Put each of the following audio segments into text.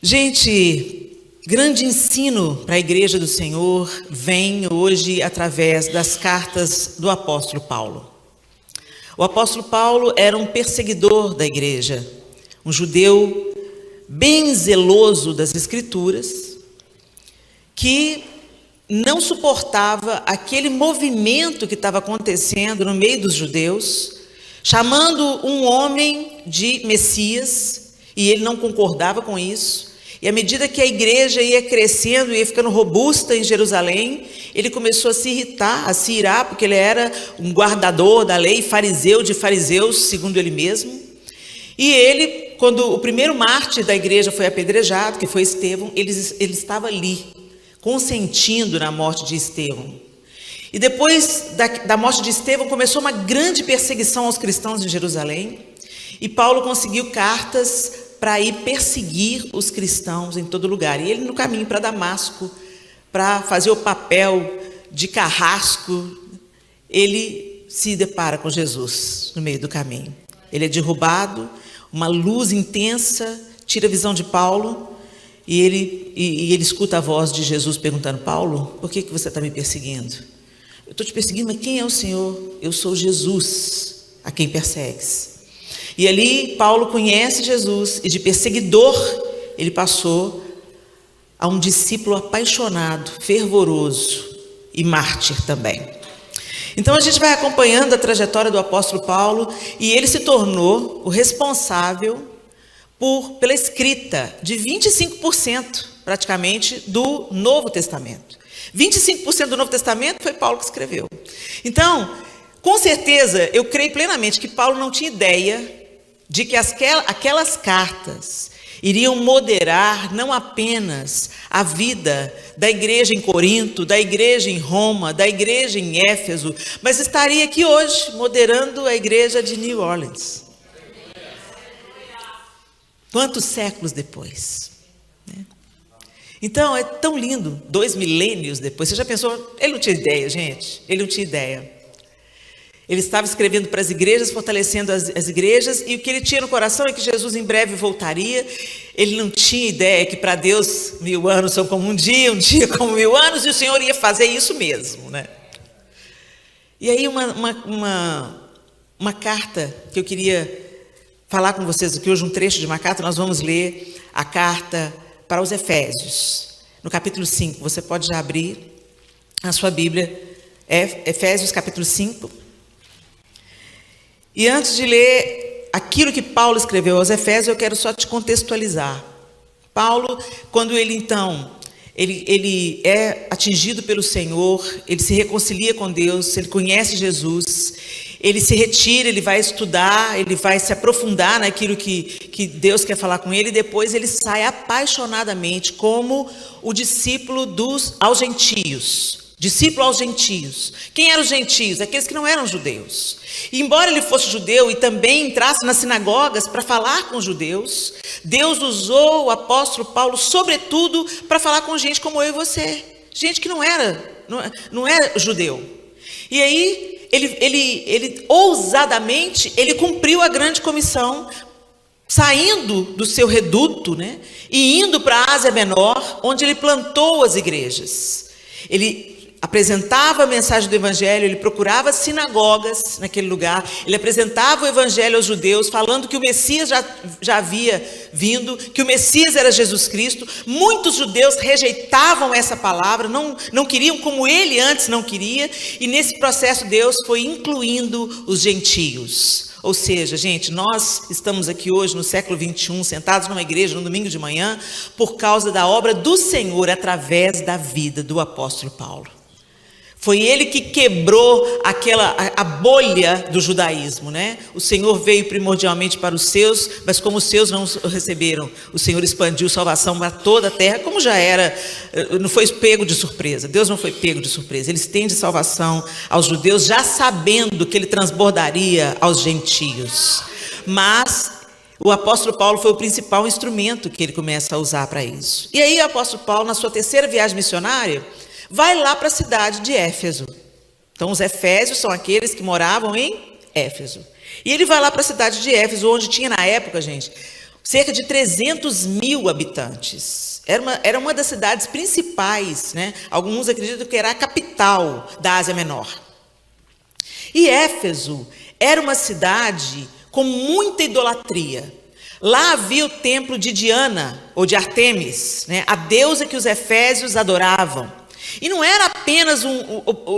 Gente, grande ensino para a Igreja do Senhor vem hoje através das cartas do apóstolo Paulo. O apóstolo Paulo era um perseguidor da igreja, um judeu bem zeloso das Escrituras, que não suportava aquele movimento que estava acontecendo no meio dos judeus, chamando um homem de Messias, e ele não concordava com isso. E à medida que a igreja ia crescendo, ia ficando robusta em Jerusalém, ele começou a se irritar, a se irar, porque ele era um guardador da lei, fariseu de fariseus, segundo ele mesmo. E ele, quando o primeiro mártir da igreja foi apedrejado, que foi Estevão, ele estava ali, consentindo na morte de Estevão. E depois da morte de Estevão, começou uma grande perseguição aos cristãos em Jerusalém, e Paulo conseguiu cartas para ir perseguir os cristãos em todo lugar. E ele, no caminho para Damasco, para fazer o papel de carrasco, ele se depara com Jesus no meio do caminho. Ele é derrubado, uma luz intensa tira a visão de Paulo, e ele escuta a voz de Jesus perguntando: Paulo, por que você está me perseguindo? Eu estou te perseguindo, mas quem é o Senhor? Eu sou Jesus, a quem persegues. E ali Paulo conhece Jesus, e de perseguidor ele passou a um discípulo apaixonado, fervoroso e mártir também. Então a gente vai acompanhando a trajetória do apóstolo Paulo, e ele se tornou o responsável pela escrita de 25% praticamente do Novo Testamento. 25% do Novo Testamento foi Paulo que escreveu. Então, com certeza, eu creio plenamente que Paulo não tinha ideia de que aquelas cartas iriam moderar não apenas a vida da igreja em Corinto, da igreja em Roma, da igreja em Éfeso, mas estaria aqui hoje moderando a igreja de New Orleans. Quantos séculos depois, né? Então, é tão lindo, 2 milênios depois. Você já pensou? Ele não tinha ideia, gente. Ele não tinha ideia. Ele estava escrevendo para as igrejas, fortalecendo as igrejas, e o que ele tinha no coração é que Jesus em breve voltaria. Ele não tinha ideia que para Deus 1000 anos são como um dia como 1000 anos, e o Senhor ia fazer isso mesmo, né? E aí uma carta que eu queria falar com vocês aqui hoje, um trecho de uma carta. Nós vamos ler a carta para os Efésios, no capítulo 5. Você pode já abrir a sua Bíblia, Efésios capítulo 5. E antes de ler aquilo que Paulo escreveu aos Efésios, eu quero só te contextualizar. Paulo, quando ele é atingido pelo Senhor, ele se reconcilia com Deus, ele conhece Jesus, ele se retira, ele vai estudar, ele vai se aprofundar naquilo que Deus quer falar com ele, e depois ele sai apaixonadamente como o discípulo aos gentios. Discípulo aos gentios. Quem eram os gentios? Aqueles que não eram judeus. E embora ele fosse judeu e também entrasse nas sinagogas para falar com os judeus, Deus usou o apóstolo Paulo, sobretudo, para falar com gente como eu e você. Gente que não era judeu. E aí, ele ousadamente, ele cumpriu a grande comissão, saindo do seu reduto, né, e indo para a Ásia Menor, onde ele plantou as igrejas. Ele apresentava a mensagem do evangelho, ele procurava sinagogas naquele lugar, ele apresentava o evangelho aos judeus, falando que o Messias já havia vindo, que o Messias era Jesus Cristo. Muitos judeus rejeitavam essa palavra, não queriam como ele antes não queria, e nesse processo Deus foi incluindo os gentios. Ou seja, gente, nós estamos aqui hoje no século 21, sentados numa igreja no domingo de manhã, por causa da obra do Senhor através da vida do apóstolo Paulo. Foi ele que quebrou a bolha do judaísmo, né? O Senhor veio primordialmente para os seus, mas como os seus não o receberam, o Senhor expandiu salvação para toda a terra, como já era, não foi pego de surpresa. Deus não foi pego de surpresa. Ele estende salvação aos judeus, já sabendo que ele transbordaria aos gentios. Mas o apóstolo Paulo foi o principal instrumento que ele começa a usar para isso. E aí o apóstolo Paulo, na sua terceira viagem missionária, vai lá para a cidade de Éfeso. Então, os efésios são aqueles que moravam em Éfeso. E ele vai lá para a cidade de Éfeso, onde tinha na época, gente, cerca de 300 mil habitantes. Era uma das cidades principais, né? Alguns acreditam que era a capital da Ásia Menor. E Éfeso era uma cidade com muita idolatria. Lá havia o templo de Diana, ou de Ártemis, né? A deusa que os efésios adoravam. E não era apenas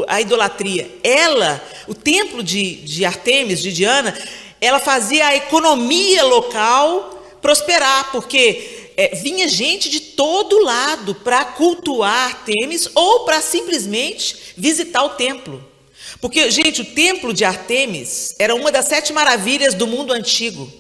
a idolatria. O templo de Ártemis, de Diana, ela fazia a economia local prosperar, porque vinha gente de todo lado para cultuar Ártemis ou para simplesmente visitar o templo. Porque, gente, o templo de Ártemis era uma das 7 maravilhas do mundo antigo.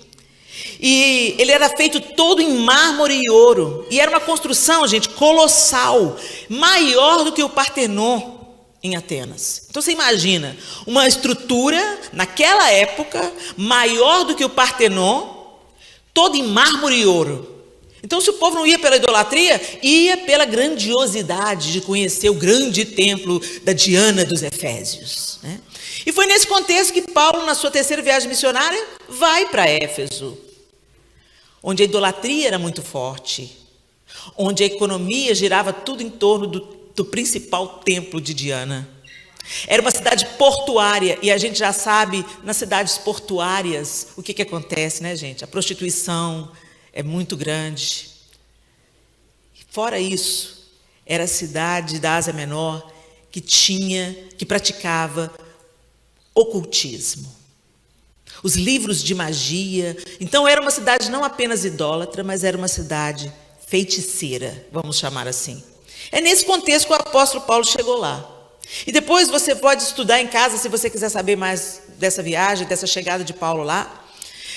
E ele era feito todo em mármore e ouro. E era uma construção, gente, colossal, maior do que o Partenon em Atenas. Então você imagina, uma estrutura, naquela época, maior do que o Partenon, todo em mármore e ouro. Então, se o povo não ia pela idolatria, ia pela grandiosidade de conhecer o grande templo da Diana dos Efésios, né? E foi nesse contexto que Paulo, na sua 3ª viagem missionária, vai para Éfeso, onde a idolatria era muito forte, onde a economia girava tudo em torno do principal templo de Diana. Era uma cidade portuária, e a gente já sabe, nas cidades portuárias, o que acontece, né, gente? A prostituição é muito grande. Fora isso, era a cidade da Ásia Menor que praticava ocultismo. Os livros de magia. Então era uma cidade não apenas idólatra, mas era uma cidade feiticeira, vamos chamar assim. É nesse contexto que o apóstolo Paulo chegou lá. E depois você pode estudar em casa, se você quiser saber mais dessa viagem, dessa chegada de Paulo lá.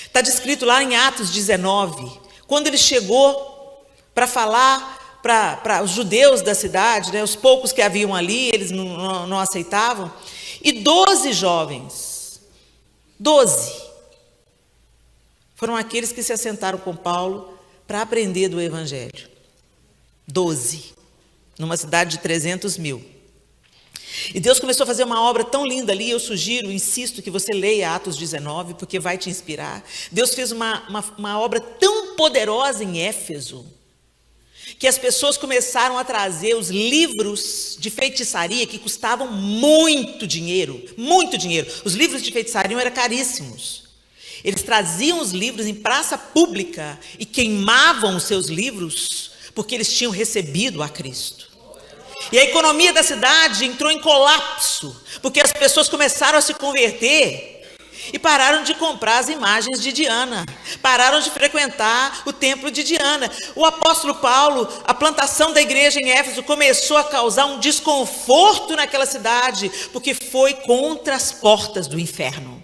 Está descrito lá em Atos 19, quando ele chegou para falar para os judeus da cidade, né, os poucos que haviam ali, eles não aceitavam, e 12 jovens, 12, foram aqueles que se assentaram com Paulo para aprender do Evangelho. 12, numa cidade de 300 mil. E Deus começou a fazer uma obra tão linda ali, eu sugiro, insisto que você leia Atos 19, porque vai te inspirar. Deus fez uma obra tão poderosa em Éfeso, que as pessoas começaram a trazer os livros de feitiçaria que custavam muito dinheiro, muito dinheiro. Os livros de feitiçaria eram caríssimos. Eles traziam os livros em praça pública e queimavam os seus livros, porque eles tinham recebido a Cristo. E a economia da cidade entrou em colapso, porque as pessoas começaram a se converter e pararam de comprar as imagens de Diana, pararam de frequentar o templo de Diana. O apóstolo Paulo, a plantação da igreja em Éfeso começou a causar um desconforto naquela cidade, porque foi contra as portas do inferno.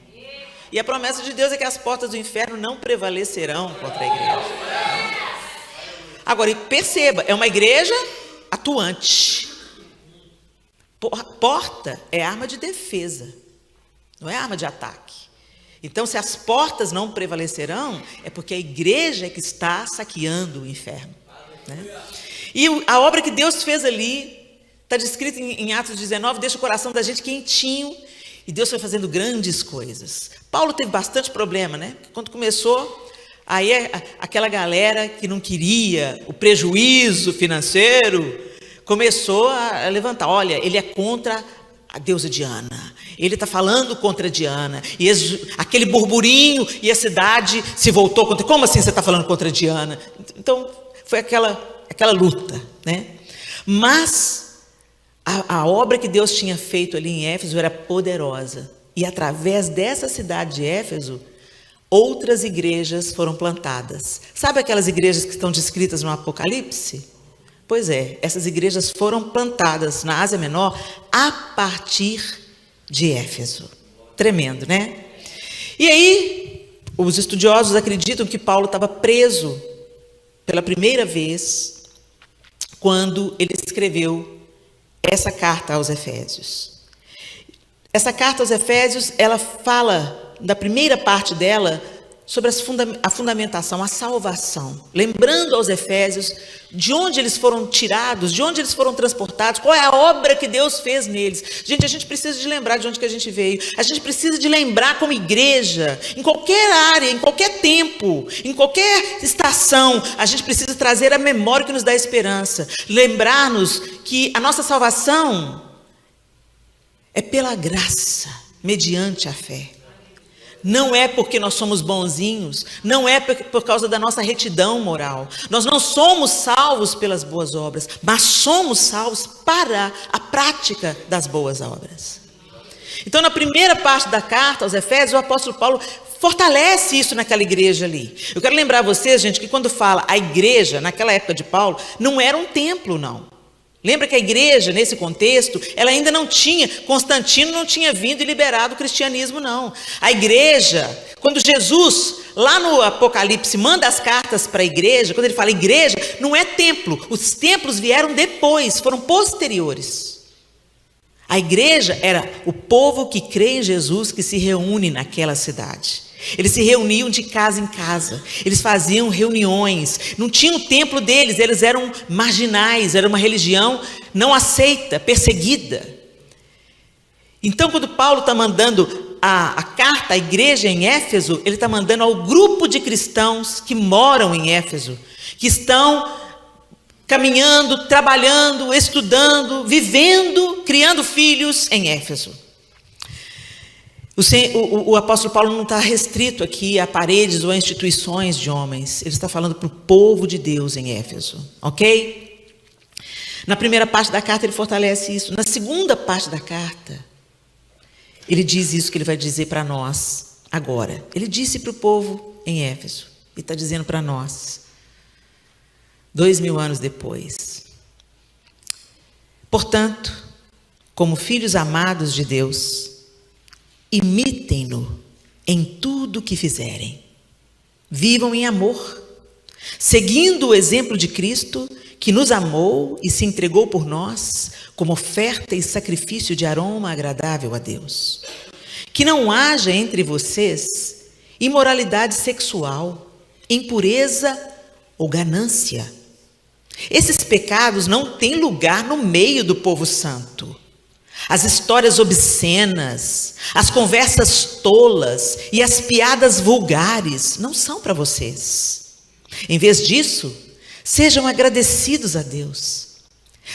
E a promessa de Deus é que as portas do inferno não prevalecerão contra a igreja. Agora, perceba, é uma igreja atuante. Porta é arma de defesa, não é arma de ataque. Então, se as portas não prevalecerão, é porque a igreja é que está saqueando o inferno, né? E a obra que Deus fez ali, está descrita em Atos 19, deixa o coração da gente quentinho, e Deus foi fazendo grandes coisas. Paulo teve bastante problema, né? Quando começou, aí aquela galera que não queria o prejuízo financeiro, começou a levantar, olha, ele é contra a deusa Diana, ele está falando contra Diana, e aquele burburinho, e a cidade se voltou contra, como assim você está falando contra Diana? Então, foi aquela luta, né? Mas a obra que Deus tinha feito ali em Éfeso era poderosa, e através dessa cidade de Éfeso, outras igrejas foram plantadas. Sabe aquelas igrejas que estão descritas no Apocalipse? Pois é, essas igrejas foram plantadas na Ásia Menor a partir de Éfeso. Tremendo, né? E aí, os estudiosos acreditam que Paulo estava preso pela primeira vez quando ele escreveu essa carta aos Efésios. Essa carta aos Efésios, ela fala, da primeira parte dela, sobre a fundamentação, a salvação, lembrando aos Efésios de onde eles foram tirados, de onde eles foram transportados, qual é a obra que Deus fez neles. Gente, a gente precisa de lembrar de onde que a gente veio, a gente precisa de lembrar como igreja, em qualquer área, em qualquer tempo, em qualquer estação, a gente precisa trazer a memória que nos dá esperança, lembrar-nos que a nossa salvação é pela graça, mediante a fé. Não é porque nós somos bonzinhos, não é por causa da nossa retidão moral. Nós não somos salvos pelas boas obras, mas somos salvos para a prática das boas obras. Então, na primeira parte da carta aos Efésios, o apóstolo Paulo fortalece isso naquela igreja ali. Eu quero lembrar vocês, gente, que quando fala a igreja, naquela época de Paulo, não era um templo, não. Lembra que a igreja, nesse contexto, ela ainda não tinha, Constantino não tinha vindo e liberado o cristianismo, não. A igreja, quando Jesus, lá no Apocalipse, manda as cartas para a igreja, quando ele fala igreja, não é templo. Os templos vieram depois, foram posteriores. A igreja era o povo que crê em Jesus, que se reúne naquela cidade. Eles se reuniam de casa em casa, eles faziam reuniões, não tinha o templo deles, eles eram marginais, era uma religião não aceita, perseguida. Então, quando Paulo está mandando a carta à igreja em Éfeso, ele está mandando ao grupo de cristãos que moram em Éfeso, que estão caminhando, trabalhando, estudando, vivendo, criando filhos em Éfeso. O apóstolo Paulo não está restrito aqui a paredes ou a instituições de homens. Ele está falando para o povo de Deus em Éfeso, ok? Na primeira parte da carta ele fortalece isso. Na segunda parte da carta, ele diz isso que ele vai dizer para nós agora. Ele disse para o povo em Éfeso e está dizendo para nós, 2000 anos depois. Portanto, como filhos amados de Deus, imitem-no em tudo o que fizerem. Vivam em amor, seguindo o exemplo de Cristo, que nos amou e se entregou por nós como oferta e sacrifício de aroma agradável a Deus. Que não haja entre vocês imoralidade sexual, impureza ou ganância. Esses pecados não têm lugar no meio do povo santo. As histórias obscenas, as conversas tolas e as piadas vulgares não são para vocês. Em vez disso, sejam agradecidos a Deus.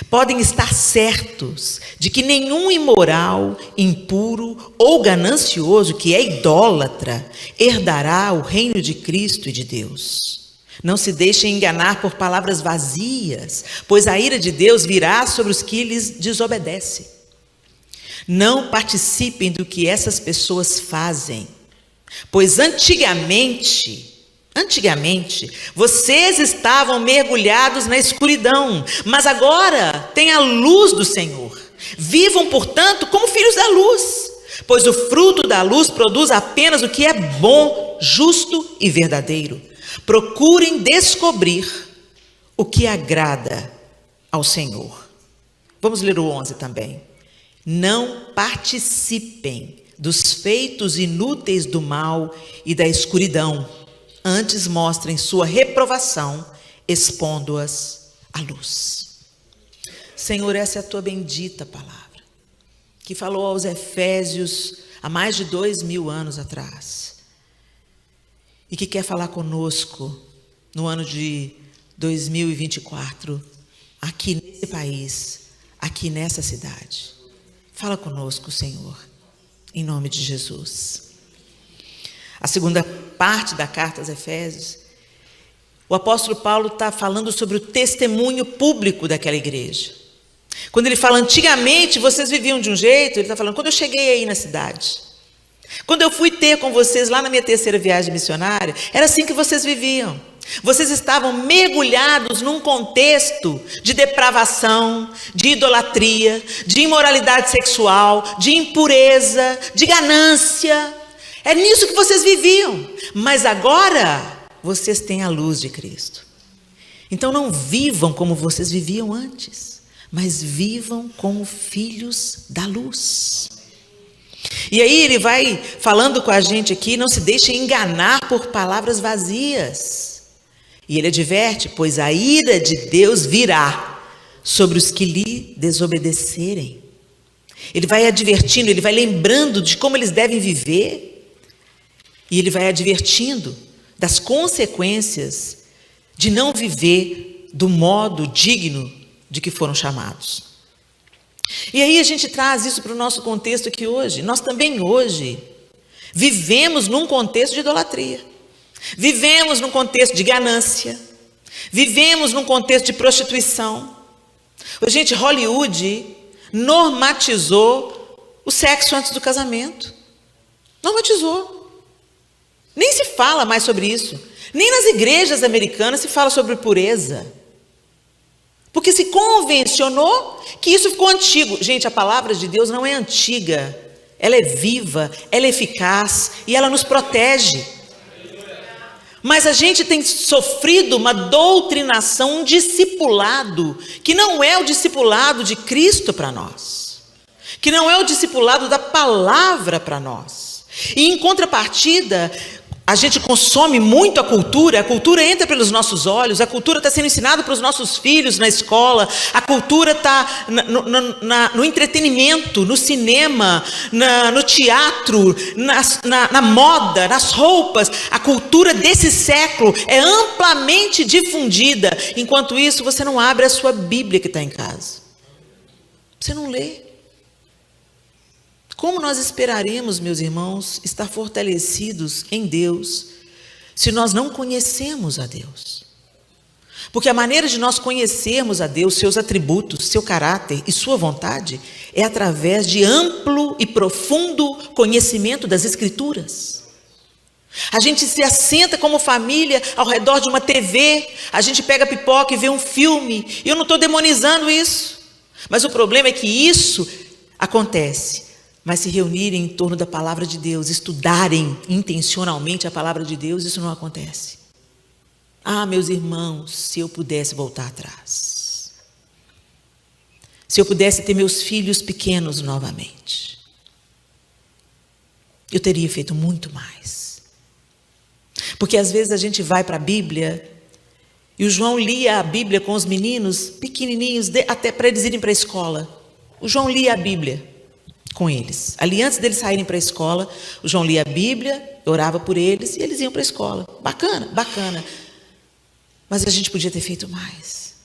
Podem estar certos de que nenhum imoral, impuro ou ganancioso que é idólatra herdará o reino de Cristo e de Deus. Não se deixem enganar por palavras vazias, pois a ira de Deus virá sobre os que lhes desobedecem. Não participem do que essas pessoas fazem, pois antigamente, vocês estavam mergulhados na escuridão, mas agora têm a luz do Senhor. Vivam, portanto, como filhos da luz, pois o fruto da luz produz apenas o que é bom, justo e verdadeiro. Procurem descobrir o que agrada ao Senhor. Vamos ler o 11 também. Não participem dos feitos inúteis do mal e da escuridão, antes mostrem sua reprovação, expondo-as à luz. Senhor, essa é a tua bendita palavra, que falou aos Efésios há mais de 2000 anos atrás, e que quer falar conosco no ano de 2024, aqui nesse país, aqui nessa cidade. Fala conosco, Senhor, em nome de Jesus. A segunda parte da carta aos Efésios, o apóstolo Paulo está falando sobre o testemunho público daquela igreja. Quando ele fala, antigamente vocês viviam de um jeito, ele está falando, quando eu cheguei aí na cidade, quando eu fui ter com vocês lá na minha terceira viagem missionária, era assim que vocês viviam. Vocês estavam mergulhados num contexto de depravação, de idolatria, de imoralidade sexual, de impureza, de ganância. É nisso que vocês viviam. Mas agora, vocês têm a luz de Cristo. Então não vivam como vocês viviam antes, mas vivam como filhos da luz. E aí ele vai falando com a gente aqui, não se deixe enganar por palavras vazias. E ele adverte, pois a ira de Deus virá sobre os que lhe desobedecerem. Ele vai advertindo, ele vai lembrando de como eles devem viver. E ele vai advertindo das consequências de não viver do modo digno de que foram chamados. E aí a gente traz isso para o nosso contexto aqui hoje. Nós também hoje vivemos num contexto de idolatria. Vivemos num contexto de ganância. Vivemos num contexto de prostituição. Gente, Hollywood normatizou o sexo antes do casamento. Normatizou. Nem se fala mais sobre isso. Nem nas igrejas americanas se fala sobre pureza. Porque se convencionou que isso ficou antigo. Gente, a palavra de Deus não é antiga. Ela é viva, ela é eficaz e ela nos protege. Mas a gente tem sofrido uma doutrinação, um discipulado, que não é o discipulado de Cristo para nós. Que não é o discipulado da palavra para nós. E em contrapartida, a gente consome muito a cultura entra pelos nossos olhos, a cultura está sendo ensinada para os nossos filhos na escola, a cultura está no entretenimento, no cinema, no teatro, na moda, nas roupas. A cultura desse século é amplamente difundida. Enquanto isso, você não abre a sua Bíblia que está em casa. Você não lê. Como nós esperaremos, meus irmãos, estar fortalecidos em Deus, se nós não conhecemos a Deus? Porque a maneira de nós conhecermos a Deus, seus atributos, seu caráter e sua vontade, é através de amplo e profundo conhecimento das Escrituras. A gente se assenta como família ao redor de uma TV, a gente pega pipoca e vê um filme, e eu não estou demonizando isso, mas o problema é que isso acontece. Mas se reunirem em torno da palavra de Deus, estudarem intencionalmente a palavra de Deus, isso não acontece. Ah, meus irmãos, se eu pudesse voltar atrás. Se eu pudesse ter meus filhos pequenos novamente. Eu teria feito muito mais. Porque às vezes a gente vai para a Bíblia, e o João lia a Bíblia com os meninos pequenininhos, até para eles irem para a escola. O João lia a Bíblia com eles. Ali antes deles saírem para a escola, o João lia a Bíblia, orava por eles e eles iam para a escola. Bacana, bacana. Mas a gente podia ter feito mais.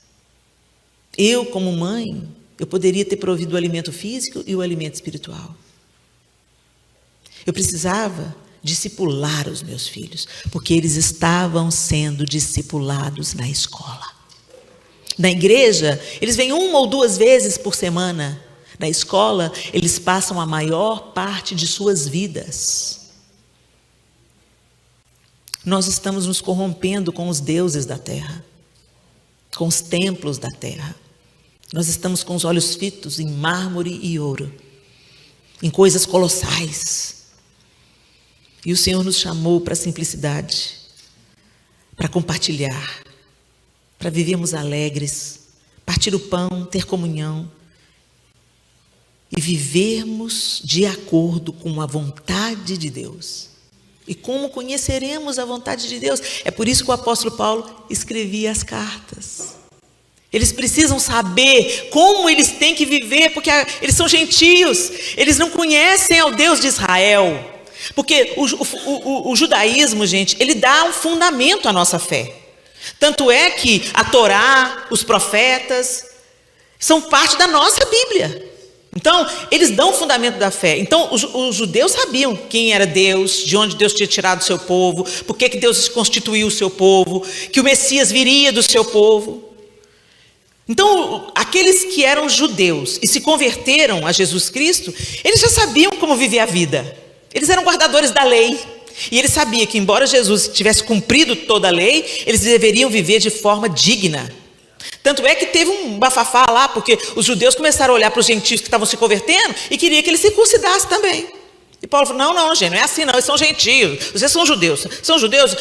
Eu, como mãe, eu poderia ter provido o alimento físico e o alimento espiritual. Eu precisava discipular os meus filhos, porque eles estavam sendo discipulados na escola. Na igreja, eles vêm 1 ou 2 vezes por semana. Na escola, eles passam a maior parte de suas vidas. Nós estamos nos corrompendo com os deuses da terra, com os templos da terra. Nós estamos com os olhos fitos em mármore e ouro, em coisas colossais. E o Senhor nos chamou para a simplicidade, para compartilhar, para vivermos alegres, partir o pão, ter comunhão, e vivermos de acordo com a vontade de Deus. E como conheceremos a vontade de Deus? É por isso que o apóstolo Paulo escrevia as cartas. Eles precisam saber como eles têm que viver, porque eles são gentios, eles não conhecem ao Deus de Israel. Porque o judaísmo, gente, ele dá um fundamento à nossa fé. Tanto é que a Torá, os profetas, são parte da nossa Bíblia. Então, eles dão o fundamento da fé. Então, os judeus sabiam quem era Deus, de onde Deus tinha tirado o seu povo, por que Deus constituiu o seu povo, que o Messias viria do seu povo. Então, aqueles que eram judeus e se converteram a Jesus Cristo, eles já sabiam como viver a vida. Eles eram guardadores da lei. E eles sabiam que, embora Jesus tivesse cumprido toda a lei, eles deveriam viver de forma digna. Tanto é que teve um bafafá lá, porque os judeus começaram a olhar para os gentios que estavam se convertendo e queria que eles circuncidassem também. E Paulo falou, não, gente, não é assim não, eles são gentios, vocês são judeus,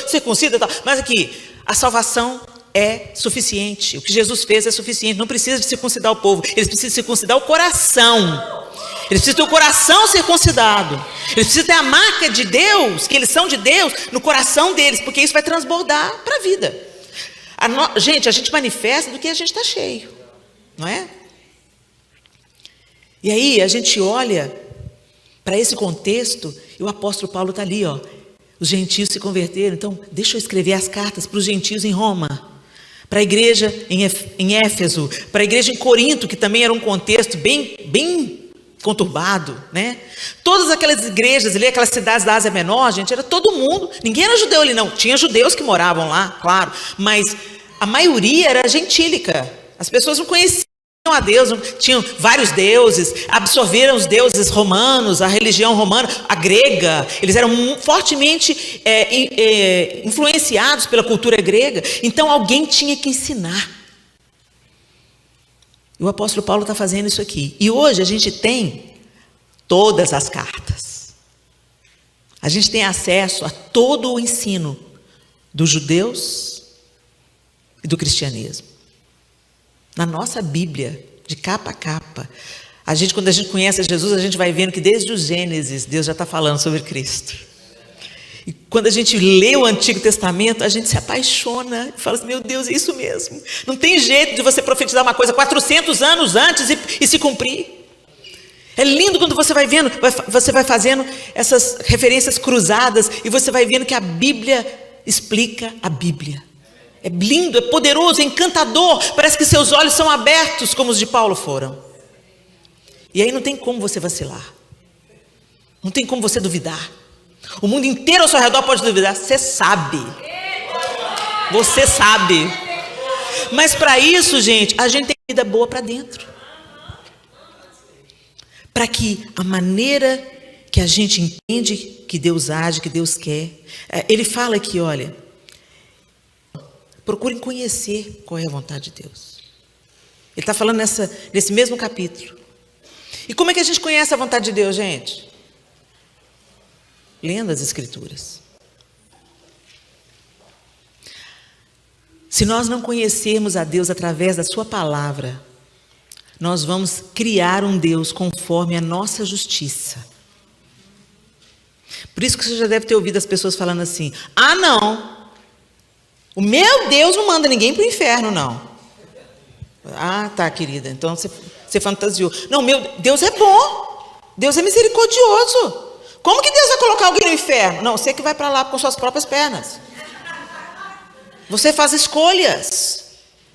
circuncida e tal. Mas aqui, a salvação é suficiente, o que Jesus fez é suficiente, não precisa de circuncidar o povo, eles precisam circuncidar o coração. Eles precisam ter o coração circuncidado. Eles precisam ter a marca de Deus, que eles são de Deus, no coração deles, porque isso vai transbordar para a vida. Gente, a gente manifesta do que a gente está cheio, não é? E aí a gente olha para esse contexto e o apóstolo Paulo está ali, ó. Os gentios se converteram, então deixa eu escrever as cartas para os gentios em Roma, para a igreja em Éfeso, para a igreja em Corinto, que também era um contexto bem conturbado, né? Todas aquelas igrejas ali, aquelas cidades da Ásia Menor, gente, era todo mundo, ninguém era judeu ali não, tinha judeus que moravam lá, claro, mas a maioria era gentílica, as pessoas não conheciam a Deus, tinham vários deuses, absorveram os deuses romanos, a religião romana, a grega, eles eram fortemente influenciados pela cultura grega, então alguém tinha que ensinar. E o apóstolo Paulo está fazendo isso aqui. E hoje a gente tem todas as cartas. A gente tem acesso a todo o ensino dos judeus e do cristianismo. Na nossa Bíblia, de capa a capa, quando a gente conhece Jesus, a gente vai vendo que desde o Gênesis, Deus já está falando sobre Cristo. E quando a gente lê o Antigo Testamento, a gente se apaixona e fala assim, meu Deus, é isso mesmo. Não tem jeito de você profetizar uma coisa 400 anos antes e se cumprir. É lindo quando você vai vendo, você vai fazendo essas referências cruzadas e você vai vendo que a Bíblia explica a Bíblia. É lindo, é poderoso, é encantador. Parece que seus olhos são abertos como os de Paulo foram. E aí não tem como você vacilar. Não tem como você duvidar. O mundo inteiro ao seu redor pode duvidar. Você sabe. Você sabe. Mas para isso, gente, a gente tem vida boa para dentro. Para que a maneira que a gente entende que Deus age, que Deus quer. Ele fala aqui, olha. Procurem conhecer qual é a vontade de Deus. Ele está falando nesse mesmo capítulo. E como é que a gente conhece a vontade de Deus, gente? Lendo as Escrituras. Se nós não conhecermos a Deus através da sua palavra, nós vamos criar um Deus conforme a nossa justiça. Por isso que você já deve ter ouvido as pessoas falando assim, ah não, o meu Deus não manda ninguém para o inferno não. Ah tá querida, então você fantasiou. Não, meu Deus é bom, Deus é misericordioso. Como que Deus vai colocar alguém no inferno? Não, você que vai para lá com suas próprias pernas. Você faz escolhas.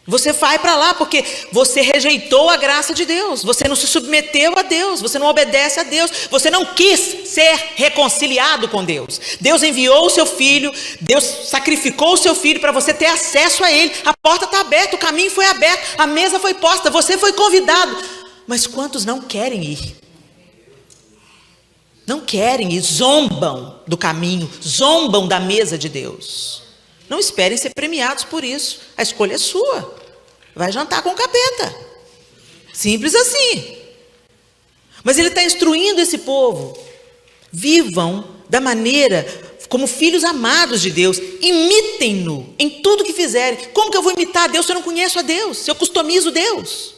Você vai para lá porque você rejeitou a graça de Deus. Você não se submeteu a Deus. Você não obedece a Deus. Você não quis ser reconciliado com Deus. Deus enviou o seu filho. Deus sacrificou o seu filho para você ter acesso a ele. A porta está aberta, o caminho foi aberto, a mesa foi posta, você foi convidado. Mas quantos não querem ir? Não querem e zombam do caminho, zombam da mesa de Deus. Não esperem ser premiados por isso. A escolha é sua. Vai jantar com o capeta. Simples assim. Mas ele está instruindo esse povo. Vivam da maneira como filhos amados de Deus. Imitem-no em tudo que fizerem. Como que eu vou imitar a Deus se eu não conheço a Deus? Se eu customizo Deus?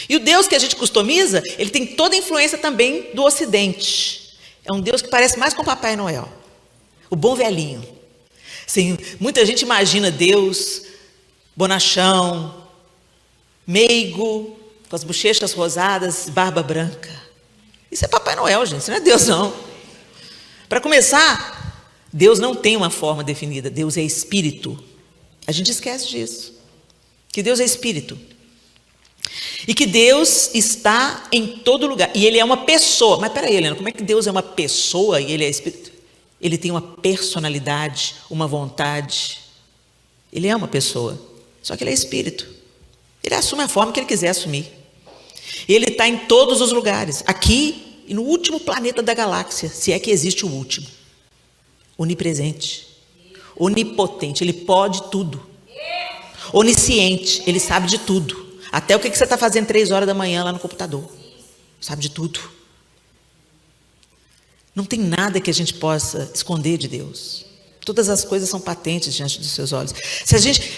E o Deus que a gente customiza, ele tem toda a influência também do Ocidente. É um Deus que parece mais com Papai Noel. O bom velhinho. Sim, muita gente imagina Deus bonachão, meigo, com as bochechas rosadas, barba branca. Isso é Papai Noel, gente, isso não é Deus não. Para começar, Deus não tem uma forma definida, Deus é espírito. A gente esquece disso, que Deus é espírito. E que Deus está em todo lugar. E Ele é uma pessoa. Mas peraí, Helena, como é que Deus é uma pessoa e Ele é espírito? Ele tem uma personalidade, uma vontade. Ele é uma pessoa. Só que Ele é espírito. Ele assume a forma que Ele quiser assumir. Ele está em todos os lugares. Aqui e no último planeta da galáxia. Se é que existe o último. Onipresente. Onipotente. Ele pode tudo. Onisciente. Ele sabe de tudo. Até o que você está fazendo 3 horas da manhã lá no computador. Sabe de tudo. Não tem nada que a gente possa esconder de Deus. Todas as coisas são patentes diante dos seus olhos.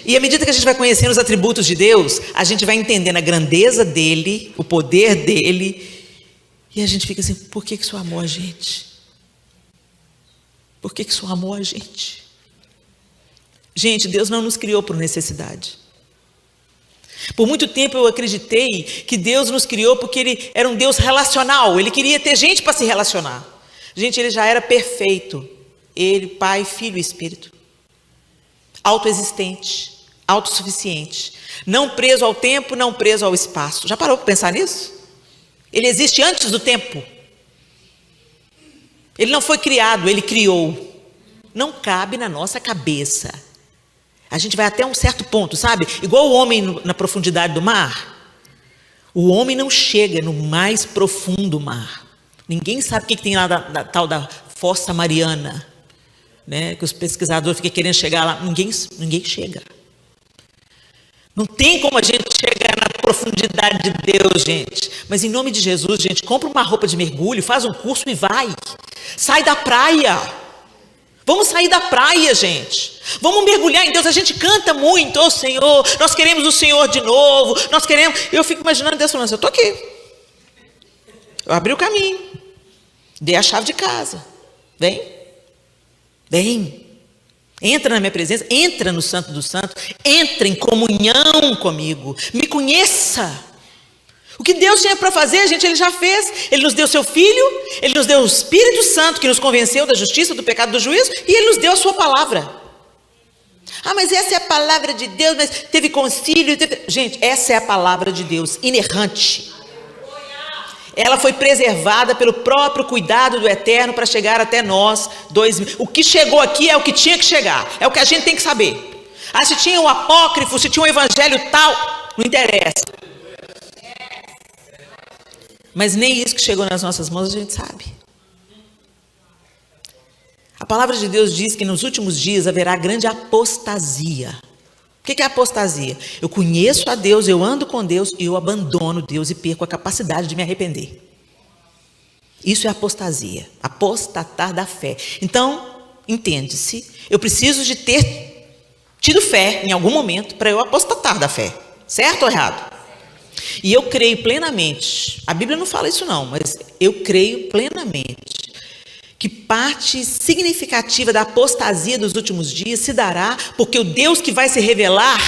E à medida que a gente vai conhecendo os atributos de Deus, a gente vai entendendo a grandeza dele, o poder dele E a gente fica assim, por que o Senhor amou a gente? Por que o Senhor amou a gente? Gente, Deus não nos criou por necessidade. Por muito tempo eu acreditei que Deus nos criou porque Ele era um Deus relacional. Ele queria ter gente para se relacionar. Gente, Ele já era perfeito. Ele, Pai, Filho e Espírito. Autoexistente, autossuficiente. Não preso ao tempo, não preso ao espaço. Já parou para pensar nisso? Ele existe antes do tempo. Ele não foi criado, Ele criou. Não cabe na nossa cabeça. A gente vai até um certo ponto, sabe? Igual o homem na profundidade do mar. O homem não chega no mais profundo mar. Ninguém sabe o que tem lá da tal da Fossa Mariana, né? Que os pesquisadores ficam querendo chegar lá. Ninguém chega. Não tem como a gente chegar na profundidade de Deus, gente. Mas em nome de Jesus, gente, compra uma roupa de mergulho, faz um curso e vai. Sai da praia. Vamos sair da praia, gente. Vamos mergulhar em Deus. A gente canta muito, ô Senhor, nós queremos o Senhor de novo. Nós queremos. Eu fico imaginando Deus falando assim, eu estou aqui. Eu abri o caminho. Dei a chave de casa. Vem. Entra na minha presença. Entra no Santo dos Santos. Entra em comunhão comigo. Me conheça. O que Deus tinha para fazer, gente, Ele já fez. Ele nos deu seu Filho, Ele nos deu o Espírito Santo, que nos convenceu da justiça, do pecado, do juízo, e Ele nos deu a sua palavra. Ah, mas essa é a palavra de Deus, mas teve concílio. Gente, essa é a palavra de Deus, inerrante. Ela foi preservada pelo próprio cuidado do Eterno para chegar até nós. O que chegou aqui é o que tinha que chegar, é o que a gente tem que saber. Ah, se tinha um apócrifo, se tinha um evangelho tal, não interessa. Mas nem isso que chegou nas nossas mãos a gente sabe. A palavra de Deus diz que nos últimos dias haverá grande apostasia. O que é apostasia? Eu conheço a Deus, eu ando com Deus e eu abandono Deus e perco a capacidade de me arrepender. Isso é apostasia, apostatar da fé. Então, entende-se, eu preciso de ter tido fé em algum momento para eu apostatar da fé. Certo ou errado? E eu creio plenamente, a Bíblia não fala isso não, mas eu creio plenamente que parte significativa da apostasia dos últimos dias se dará porque o Deus que vai se revelar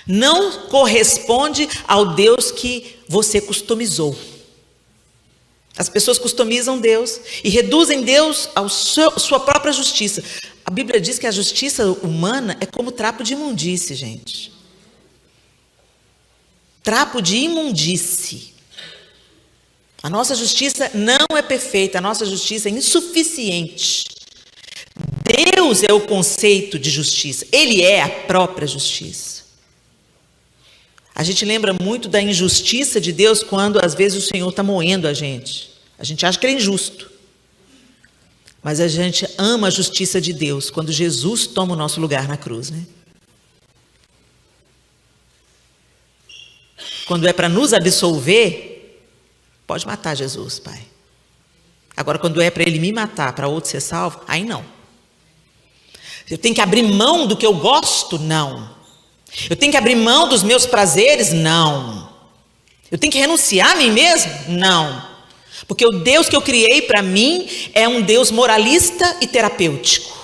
não corresponde ao Deus que você customizou. As pessoas customizam Deus e reduzem Deus à sua própria justiça. A Bíblia diz que a justiça humana é como trapo de imundície, gente. Trapo de imundície. A nossa justiça não é perfeita, a nossa justiça é insuficiente. Deus é o conceito de justiça, Ele é a própria justiça. A gente lembra muito da injustiça de Deus quando às vezes o Senhor está moendo a gente. A gente acha que Ele é injusto. Mas a gente ama a justiça de Deus quando Jesus toma o nosso lugar na cruz, né? Quando é para nos absolver, pode matar Jesus, Pai. Agora, quando é para Ele me matar, para outro ser salvo, aí não. Eu tenho que abrir mão do que eu gosto? Não. Eu tenho que abrir mão dos meus prazeres? Não. Eu tenho que renunciar a mim mesmo? Não. Porque o Deus que eu criei para mim é um Deus moralista e terapêutico.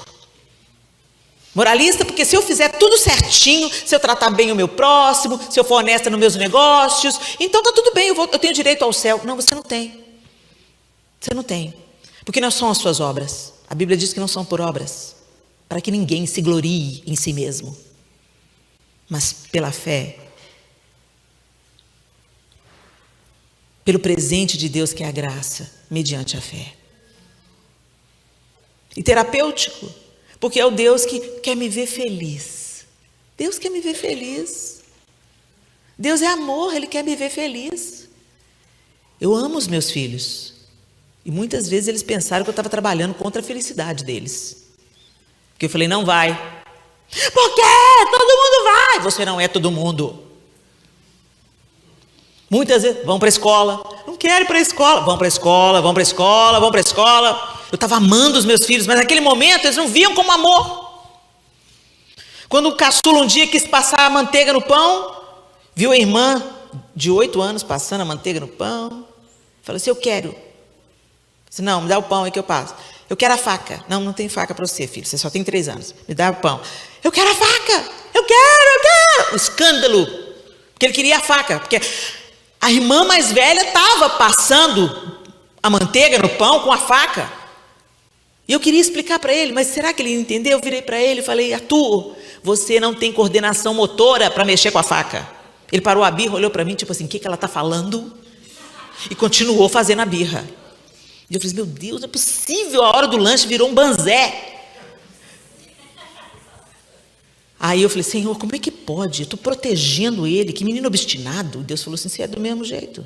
Moralista, porque se eu fizer tudo certinho, se eu tratar bem o meu próximo, se eu for honesta nos meus negócios, então está tudo bem, eu tenho direito ao céu. Não, você não tem. Você não tem. Porque não são as suas obras. A Bíblia diz que não são por obras, para que ninguém se glorie em si mesmo. Mas pela fé, pelo presente de Deus que é a graça, mediante a fé. E terapêutico, porque é o Deus que quer me ver feliz. Deus quer me ver feliz. Deus é amor, Ele quer me ver feliz. Eu amo os meus filhos. E muitas vezes eles pensaram que eu estava trabalhando contra a felicidade deles. Porque eu falei, não vai. Por quê? Todo mundo vai. Você não é todo mundo. Muitas vezes, vão para a escola. Não quero ir para a escola. Vão para a escola, vão para a escola, vão para a escola. Eu estava amando os meus filhos, mas naquele momento eles não viam como amor. Quando o caçula um dia quis passar a manteiga no pão, viu a irmã de 8 anos passando a manteiga no pão, falou assim, eu quero. Disse, não, me dá o pão aí que eu passo. Eu quero a faca. Não, não tem faca para você, filho. Você só tem 3 anos. Me dá o pão. Eu quero a faca. Eu quero. Um escândalo. Porque ele queria a faca. Porque a irmã mais velha estava passando a manteiga no pão com a faca. E eu queria explicar para ele, mas será que ele entendeu? Eu virei para ele e falei, Arthur, você não tem coordenação motora para mexer com a faca. Ele parou a birra, olhou para mim, tipo assim, o que ela está falando? E continuou fazendo a birra. E eu falei, meu Deus, não é possível, a hora do lanche virou um banzé. Aí eu falei, Senhor, como é que pode? Eu estou protegendo ele, que menino obstinado. Deus falou assim, você é do mesmo jeito.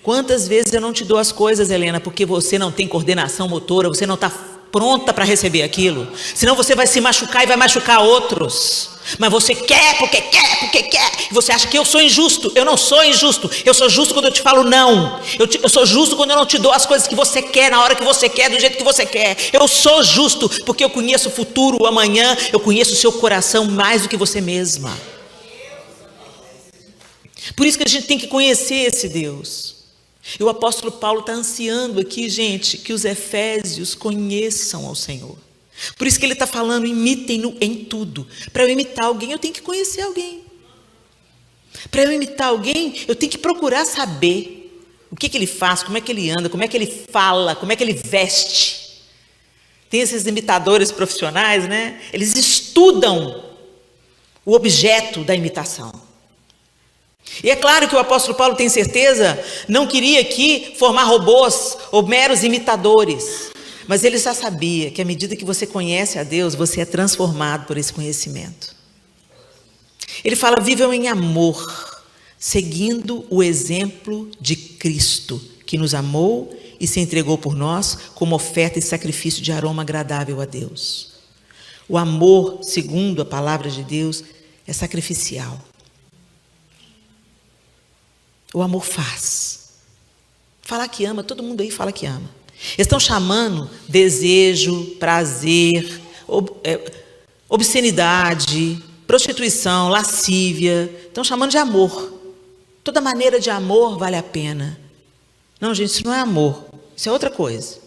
Quantas vezes eu não te dou as coisas, Helena, porque você não tem coordenação motora, você não está pronta para receber aquilo. Senão você vai se machucar e vai machucar outros. Mas você quer, porque quer, porque quer. E você acha que eu sou injusto. Eu não sou injusto. Eu sou justo quando eu te falo não. Eu sou justo quando eu não te dou as coisas que você quer, na hora que você quer, do jeito que você quer. Eu sou justo porque eu conheço o futuro, o amanhã. Eu conheço o seu coração mais do que você mesma. Por isso que a gente tem que conhecer esse Deus. E o apóstolo Paulo está ansiando aqui, gente, que os efésios conheçam ao Senhor. Por isso que ele está falando, imitem-no em tudo. Para eu imitar alguém, eu tenho que conhecer alguém. Para eu imitar alguém, eu tenho que procurar saber o que ele faz, como é que ele anda, como é que ele fala, como é que ele veste. Tem esses imitadores profissionais, né? Eles estudam o objeto da imitação. E é claro que o apóstolo Paulo tem certeza, não queria aqui formar robôs ou meros imitadores, mas ele já sabia que à medida que você conhece a Deus, você é transformado por esse conhecimento. Ele fala, vivam em amor, seguindo o exemplo de Cristo, que nos amou e se entregou por nós como oferta e sacrifício de aroma agradável a Deus. O amor, segundo a palavra de Deus, é sacrificial. O amor faz. Falar que ama, todo mundo aí fala que ama. Eles estão chamando desejo, prazer, obscenidade, prostituição, lascívia. Estão chamando de amor. Toda maneira de amor vale a pena. Não, gente, isso não é amor. Isso é outra coisa.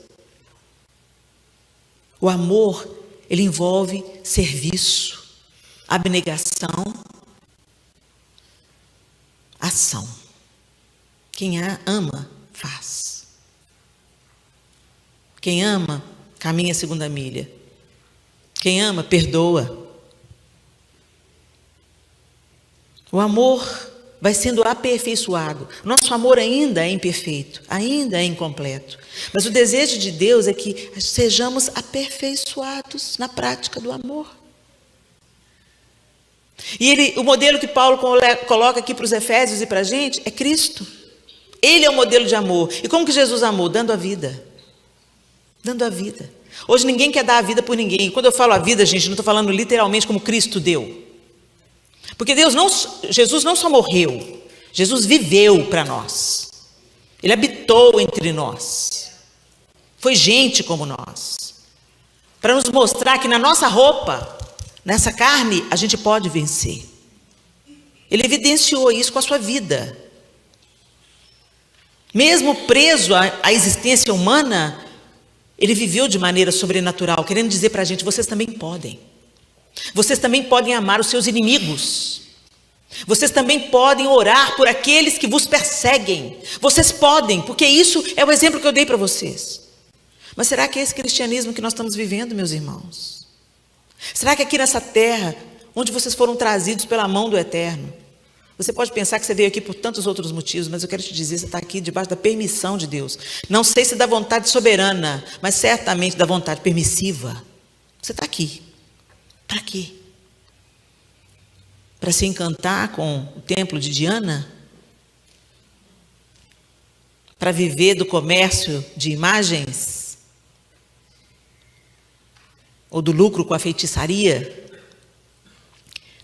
O amor, ele envolve serviço, abnegação, ação. Quem ama, faz. Quem ama, caminha a 2ª milha. Quem ama, perdoa. O amor vai sendo aperfeiçoado. Nosso amor ainda é imperfeito, ainda é incompleto. Mas o desejo de Deus é que sejamos aperfeiçoados na prática do amor. E o modelo que Paulo coloca aqui para os Efésios e para a gente é Cristo. Ele é o modelo de amor. E como que Jesus amou? Dando a vida. Dando a vida. Hoje ninguém quer dar a vida por ninguém. E quando eu falo a vida, gente, não estou falando literalmente como Cristo deu. Porque Jesus não só morreu, Jesus viveu para nós. Ele habitou entre nós. Foi gente como nós. Para nos mostrar que na nossa roupa, nessa carne, a gente pode vencer. Ele evidenciou isso com a sua vida. Mesmo preso à existência humana, ele viveu de maneira sobrenatural, querendo dizer para a gente, vocês também podem. Vocês também podem amar os seus inimigos. Vocês também podem orar por aqueles que vos perseguem. Vocês podem, porque isso é o exemplo que eu dei para vocês. Mas será que é esse cristianismo que nós estamos vivendo, meus irmãos? Será que aqui nessa terra, onde vocês foram trazidos pela mão do Eterno, você pode pensar que você veio aqui por tantos outros motivos, mas eu quero te dizer, você está aqui debaixo da permissão de Deus. Não sei se da vontade soberana, mas certamente da vontade permissiva. Você está aqui. Para quê? Para se encantar com o templo de Diana? Para viver do comércio de imagens? Ou do lucro com a feitiçaria?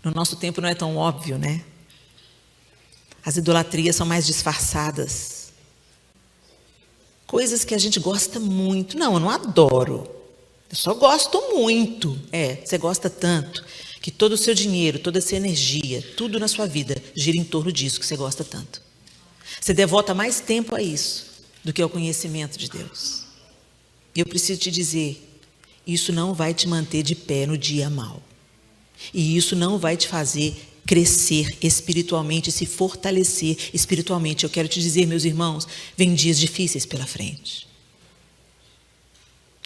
No nosso tempo não é tão óbvio, né? As idolatrias são mais disfarçadas. Coisas que a gente gosta muito. Não, eu não adoro. Eu só gosto muito. Você gosta tanto que todo o seu dinheiro, toda essa energia, tudo na sua vida gira em torno disso que você gosta tanto. Você devota mais tempo a isso do que ao conhecimento de Deus. E eu preciso te dizer, isso não vai te manter de pé no dia mau. E isso não vai te fazer crescer espiritualmente, se fortalecer espiritualmente. Eu quero te dizer, meus irmãos, vem dias difíceis pela frente.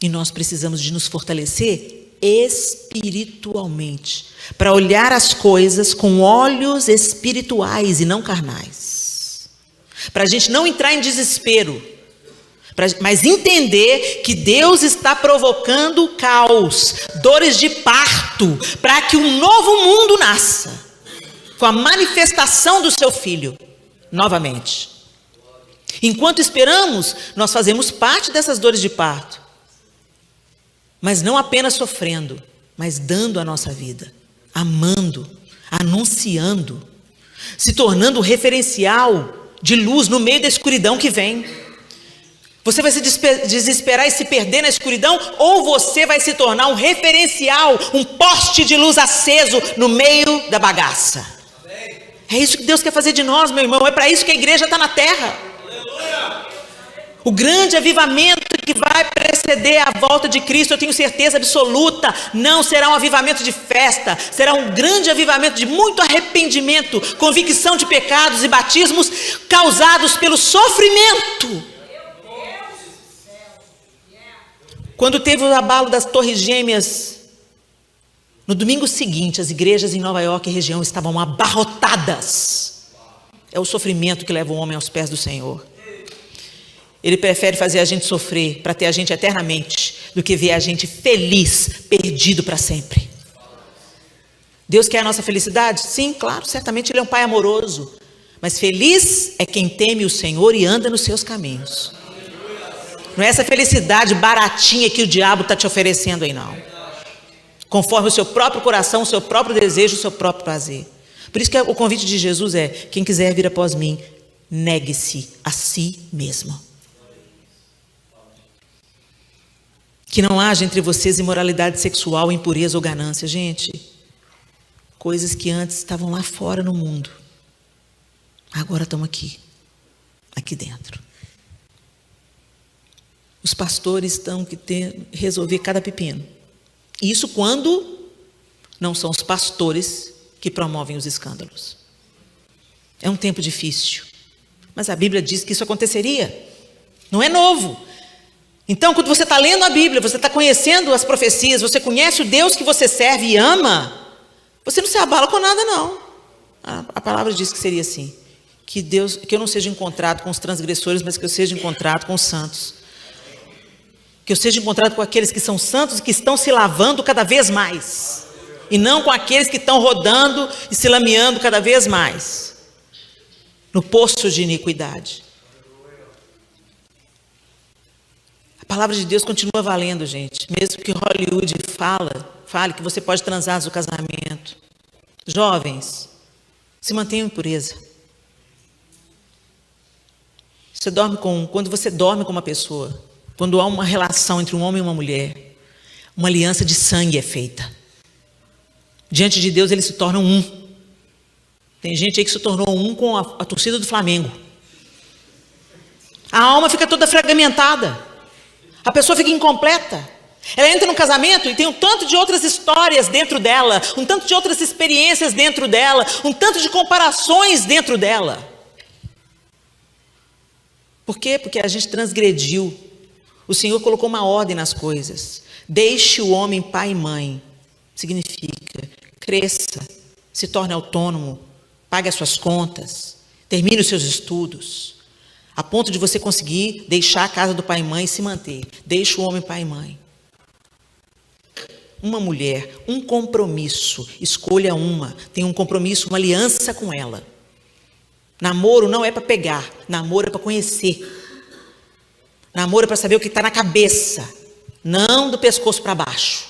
E nós precisamos de nos fortalecer espiritualmente, para olhar as coisas com olhos espirituais e não carnais. Para a gente não entrar em desespero, mas entender que Deus está provocando caos, dores de parto, para que um novo mundo nasça, com a manifestação do seu Filho, novamente. Enquanto esperamos, nós fazemos parte dessas dores de parto, mas não apenas sofrendo, mas dando a nossa vida, amando, anunciando, se tornando um referencial de luz no meio da escuridão que vem. Você vai se desesperar e se perder na escuridão, ou você vai se tornar um referencial, um poste de luz aceso no meio da bagaça. É isso que Deus quer fazer de nós, meu irmão. É para isso que a igreja está na terra. O grande avivamento que vai preceder a volta de Cristo, eu tenho certeza absoluta, não será um avivamento de festa, será um grande avivamento de muito arrependimento, convicção de pecados e batismos causados pelo sofrimento. Quando teve o abalo das Torres Gêmeas, no domingo seguinte, as igrejas em Nova York e região estavam abarrotadas. É o sofrimento que leva o homem aos pés do Senhor. Ele prefere fazer a gente sofrer para ter a gente eternamente, do que ver a gente feliz, perdido para sempre. Deus quer a nossa felicidade? Sim, claro, certamente Ele é um Pai amoroso. Mas feliz é quem teme o Senhor e anda nos seus caminhos. Não é essa felicidade baratinha que o diabo está te oferecendo aí, não. Conforme o seu próprio coração, o seu próprio desejo, o seu próprio prazer. Por isso que o convite de Jesus é: quem quiser vir após mim, negue-se a si mesmo. Que não haja entre vocês imoralidade sexual, impureza ou ganância. Gente, coisas que antes estavam lá fora no mundo, agora estão aqui dentro. Os pastores estão que resolver cada pepino. Isso quando não são os pastores que promovem os escândalos. É um tempo difícil, mas a Bíblia diz que isso aconteceria. Não é novo. Então, quando você está lendo a Bíblia, você está conhecendo as profecias, você conhece o Deus que você serve e ama, você não se abala com nada, não. A palavra diz que seria assim: que eu não seja encontrado com os transgressores, mas que eu seja encontrado com os santos. Que eu seja encontrado com aqueles que são santos e que estão se lavando cada vez mais. E não com aqueles que estão rodando e se lameando cada vez mais no poço de iniquidade. A palavra de Deus continua valendo, gente. Mesmo que Hollywood fale que você pode transar antes do casamento. Jovens, se mantenham em pureza. Quando você dorme com uma pessoa, quando há uma relação entre um homem e uma mulher, uma aliança de sangue é feita. Diante de Deus eles se tornam um. Tem gente aí que se tornou um com a torcida do Flamengo. A alma fica toda fragmentada. A pessoa fica incompleta. Ela entra no casamento e tem um tanto de outras histórias dentro dela, um tanto de outras experiências dentro dela, um tanto de comparações dentro dela. Por quê? Porque a gente transgrediu. O Senhor colocou uma ordem nas coisas. Deixe o homem pai e mãe. Significa, cresça, se torne autônomo, pague as suas contas, termine os seus estudos, a ponto de você conseguir deixar a casa do pai e mãe e se manter. Deixe o homem pai e mãe. Uma mulher, um compromisso, escolha uma, tem um compromisso, uma aliança com ela. Namoro não é para pegar, namoro é para conhecer. Namoro é para saber o que está na cabeça, não do pescoço para baixo.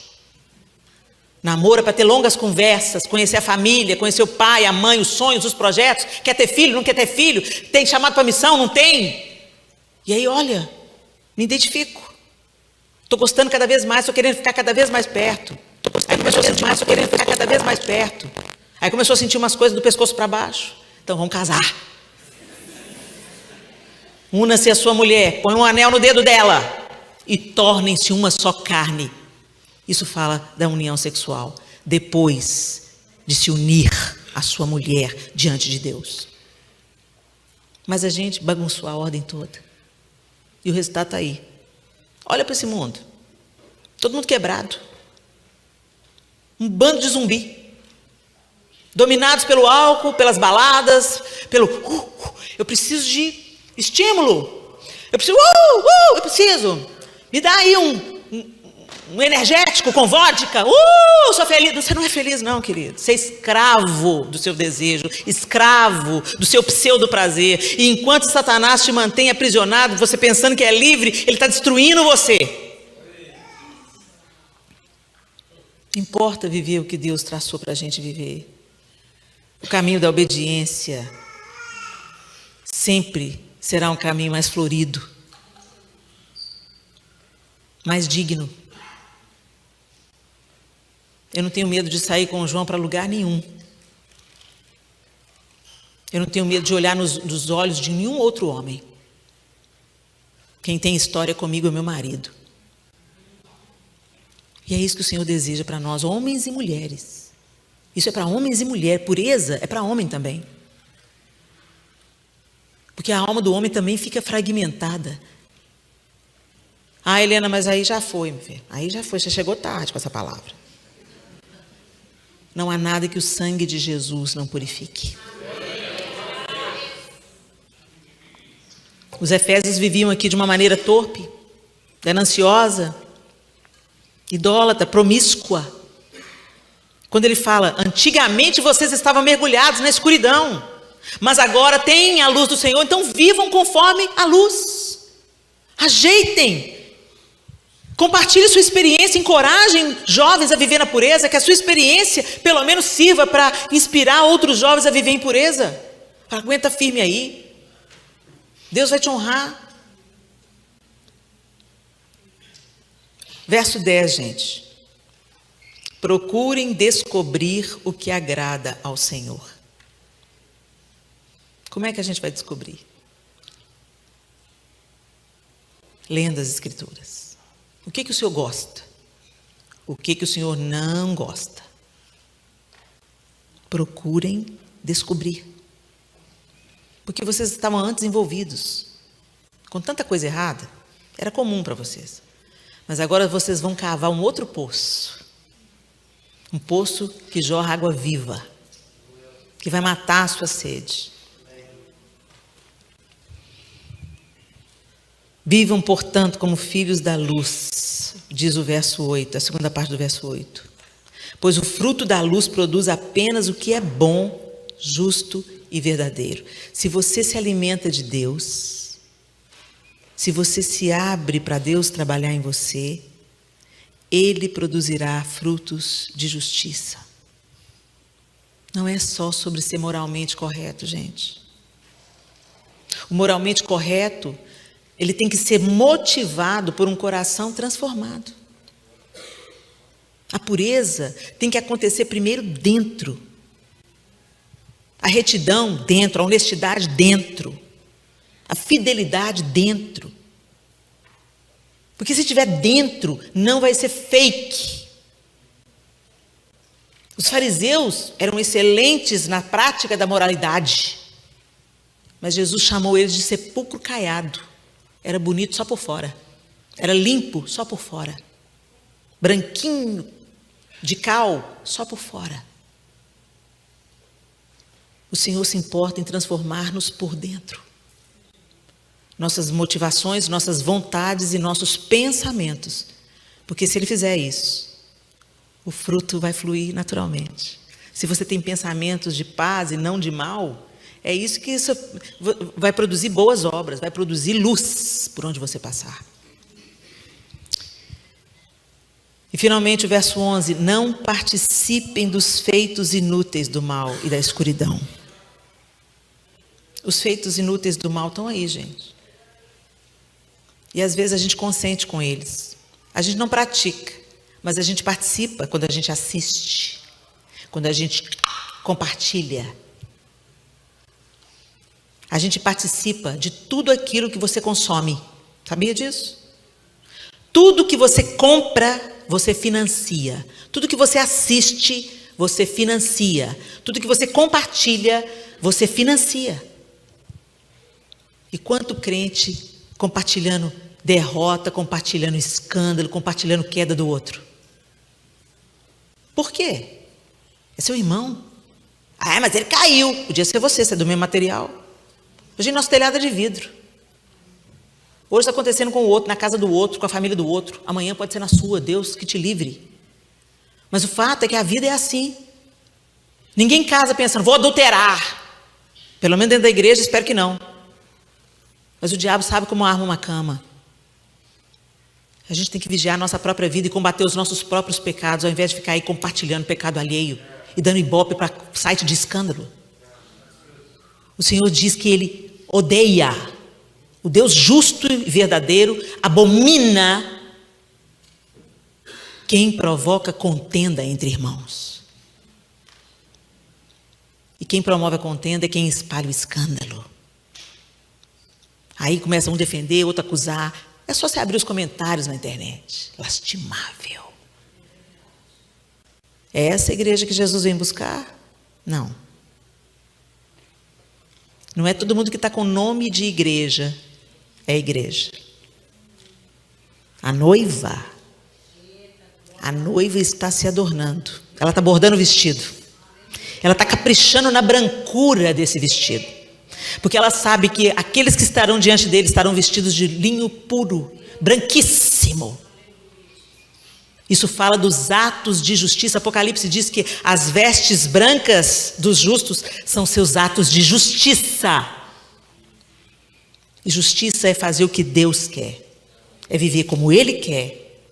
Namoro é para ter longas conversas, conhecer a família, conhecer o pai, a mãe, os sonhos, os projetos. Quer ter filho, não quer ter filho? Tem chamado para missão, não tem? E aí, olha, me identifico. Estou gostando cada vez mais, estou querendo ficar cada vez mais perto. Aí começou a sentir mais, estou querendo ficar cada vez mais perto. Aí começou a sentir umas coisas do pescoço para baixo. Então vamos casar. Una-se a sua mulher, põe um anel no dedo dela e tornem-se uma só carne. Isso fala da união sexual, depois de se unir a sua mulher diante de Deus. Mas a gente bagunçou a ordem toda. E o resultado está aí. Olha para esse mundo. Todo mundo quebrado. Um bando de zumbi. Dominados pelo álcool, pelas baladas, pelo... eu preciso de estímulo. Eu preciso. Me dá aí um energético com vodka. Sou feliz. Você não é feliz não, querido. Você é escravo do seu desejo, escravo do seu pseudo prazer. E enquanto Satanás te mantém aprisionado, você pensando que é livre, ele está destruindo você. Não importa viver o que Deus traçou para a gente viver. O caminho da obediência sempre será um caminho mais florido, mais digno. Eu não tenho medo de sair com o João para lugar nenhum. Eu não tenho medo de olhar nos olhos de nenhum outro homem. Quem tem história comigo é meu marido. E é isso que o Senhor deseja para nós, homens e mulheres. Isso é para homens e mulheres. Pureza é para homem também. Porque a alma do homem também fica fragmentada. Ah, Helena, mas aí já foi, meu filho. Aí já foi, você chegou tarde com essa palavra. Não há nada que o sangue de Jesus não purifique. Os efésios viviam aqui de uma maneira torpe, gananciosa, idólatra, promíscua. Quando ele fala, antigamente vocês estavam mergulhados na escuridão, mas agora têm a luz do Senhor, então vivam conforme a luz. Ajeitem. Compartilhe sua experiência, encorajem jovens a viver na pureza, que a sua experiência pelo menos sirva para inspirar outros jovens a viver em pureza. Aguenta firme aí. Deus vai te honrar. Verso 10, gente. Procurem descobrir o que agrada ao Senhor. Como é que a gente vai descobrir? Lendo as Escrituras. O que o Senhor gosta? O que o Senhor não gosta? Procurem descobrir. Porque vocês estavam antes envolvidos com tanta coisa errada, era comum para vocês. Mas agora vocês vão cavar um outro poço. Um poço que jorra água viva, que vai matar a sua sede. Vivam, portanto, como filhos da luz, diz o verso 8, a segunda parte do verso 8. Pois o fruto da luz produz apenas o que é bom, justo e verdadeiro. Se você se alimenta de Deus, se você se abre para Deus trabalhar em você, Ele produzirá frutos de justiça. Não é só sobre ser moralmente correto, gente. O moralmente correto, ele tem que ser motivado por um coração transformado. A pureza tem que acontecer primeiro dentro. A retidão dentro, a honestidade dentro. A fidelidade dentro. Porque se estiver dentro, não vai ser fake. Os fariseus eram excelentes na prática da moralidade. Mas Jesus chamou eles de sepulcro caiado. Era bonito só por fora. Era limpo só por fora. Branquinho, de cal, só por fora. O Senhor se importa em transformar-nos por dentro. Nossas motivações, nossas vontades e nossos pensamentos. Porque se Ele fizer isso, o fruto vai fluir naturalmente. Se você tem pensamentos de paz e não de mal, é isso que isso vai produzir boas obras, vai produzir luz por onde você passar. E finalmente o verso 11, não participem dos feitos inúteis do mal e da escuridão. Os feitos inúteis do mal estão aí, gente. E às vezes a gente consente com eles. A gente não pratica, mas a gente participa quando a gente assiste, quando a gente compartilha. A gente participa de tudo aquilo que você consome. Sabia disso? Tudo que você compra, você financia. Tudo que você assiste, você financia. Tudo que você compartilha, você financia. E quanto crente compartilhando derrota, compartilhando escândalo, compartilhando queda do outro? Por quê? É seu irmão. Ah, mas ele caiu. Podia ser você é do mesmo material. Hoje nosso telhado é de vidro. Hoje está acontecendo com o outro, na casa do outro, com a família do outro. Amanhã pode ser na sua, Deus que te livre. Mas o fato é que a vida é assim. Ninguém casa pensando, vou adulterar. Pelo menos dentro da igreja, espero que não. Mas o diabo sabe como arma uma cama. A gente tem que vigiar a nossa própria vida e combater os nossos próprios pecados, ao invés de ficar aí compartilhando pecado alheio e dando ibope para site de escândalo. O Senhor diz que Ele odeia. O Deus justo e verdadeiro abomina quem provoca contenda entre irmãos. E quem promove a contenda é quem espalha o escândalo. Aí começa um defender, outro acusar. É só você abrir os comentários na internet. Lastimável. É essa a igreja que Jesus vem buscar? Não. Não é todo mundo que está com nome de igreja. É igreja. A noiva está se adornando. Ela está bordando o vestido. Ela está caprichando na brancura desse vestido. Porque ela sabe que aqueles que estarão diante dele estarão vestidos de linho puro, branquíssimo. Isso fala dos atos de justiça. Apocalipse diz que as vestes brancas dos justos são seus atos de justiça. E justiça é fazer o que Deus quer. É viver como Ele quer.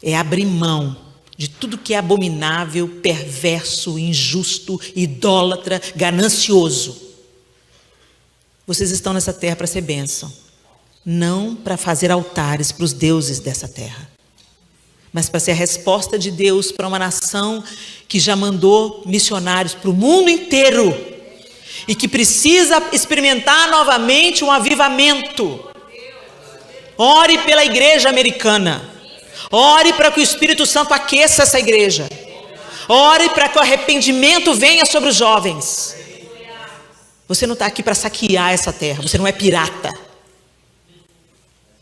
É abrir mão de tudo que é abominável, perverso, injusto, idólatra, ganancioso. Vocês estão nessa terra para ser bênção. Não para fazer altares para os deuses dessa terra. Mas para ser a resposta de Deus para uma nação que já mandou missionários para o mundo inteiro. E que precisa experimentar novamente um avivamento. Ore pela igreja americana. Ore para que o Espírito Santo aqueça essa igreja. Ore para que o arrependimento venha sobre os jovens. Você não está aqui para saquear essa terra. Você não é pirata.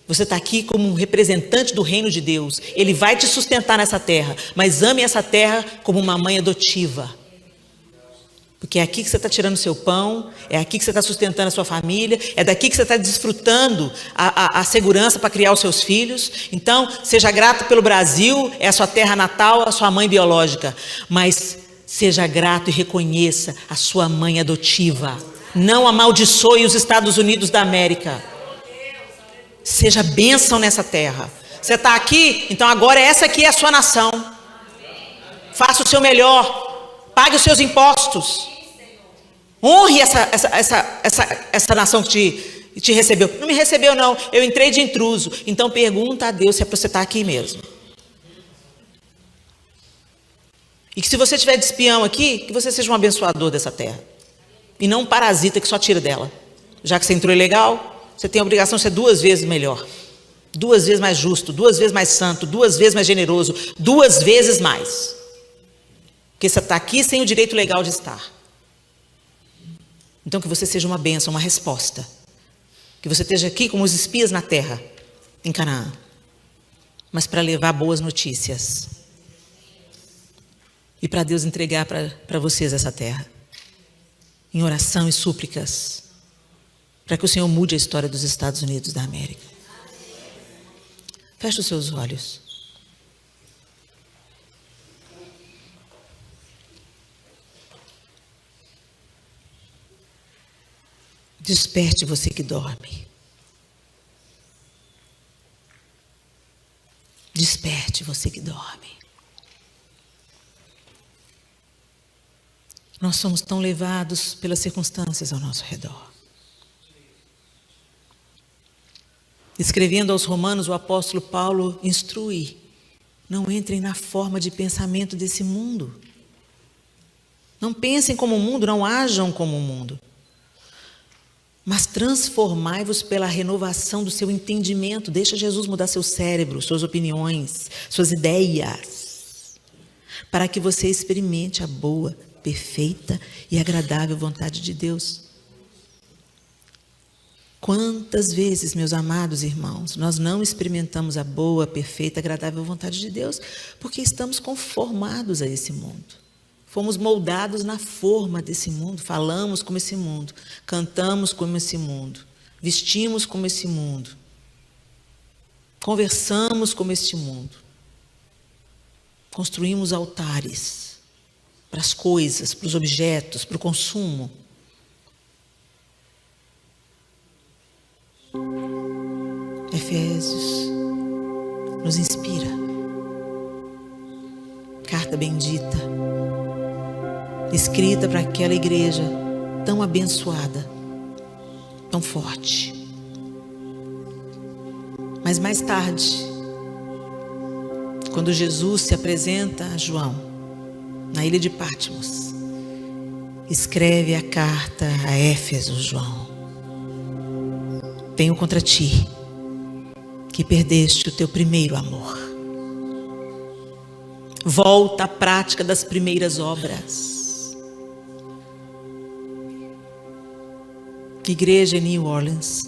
Você está aqui como um representante do reino de Deus. Ele vai te sustentar nessa terra. Mas ame essa terra como uma mãe adotiva. Porque é aqui que você está tirando o seu pão, é aqui que você está sustentando a sua família, é daqui que você está desfrutando a segurança para criar os seus filhos. Então, seja grato pelo Brasil, é a sua terra natal, a sua mãe biológica. Mas seja grato e reconheça a sua mãe adotiva. Não amaldiçoe os Estados Unidos da América. Seja bênção nessa terra. Você está aqui, então agora essa aqui é a sua nação. Faça o seu melhor. Pague os seus impostos. Honre essa nação que te recebeu. Não me recebeu não, eu entrei de intruso. Então pergunta a Deus se é para você estar aqui mesmo. E que se você estiver de espião aqui, que você seja um abençoador dessa terra. E não um parasita que só tira dela. Já que você entrou ilegal, você tem a obrigação de ser 2 vezes melhor. 2 vezes mais justo, 2 vezes mais santo, 2 vezes mais generoso, 2 vezes mais. Porque você está aqui sem o direito legal de estar. Então que você seja uma bênção, uma resposta. Que você esteja aqui como os espias na terra, em Canaã. Mas para levar boas notícias. E para Deus entregar para vocês essa terra. Em oração e súplicas. Para que o Senhor mude a história dos Estados Unidos da América. Feche os seus olhos. Desperte você que dorme. Desperte você que dorme. Nós somos tão levados pelas circunstâncias ao nosso redor. Escrevendo aos Romanos, o apóstolo Paulo instrui: não entrem na forma de pensamento desse mundo. Não pensem como o mundo, não ajam como o mundo. Mas transformai-vos pela renovação do seu entendimento. Deixa Jesus mudar seu cérebro, suas opiniões, suas ideias, para que você experimente a boa, perfeita e agradável vontade de Deus. Quantas vezes, meus amados irmãos, nós não experimentamos a boa, perfeita, agradável vontade de Deus porque estamos conformados a esse mundo. Fomos moldados na forma desse mundo, falamos como esse mundo, cantamos como esse mundo, vestimos como esse mundo, conversamos como este mundo. Construímos altares para as coisas, para os objetos, para o consumo. Efésios nos inspira. Carta bendita, escrita para aquela igreja tão abençoada, tão forte. Mas mais tarde, quando Jesus se apresenta a João, na ilha de Patmos, escreve a carta a Éfeso. João: tenho contra ti que perdeste o teu primeiro amor. Volta à prática das primeiras obras. Igreja em New Orleans,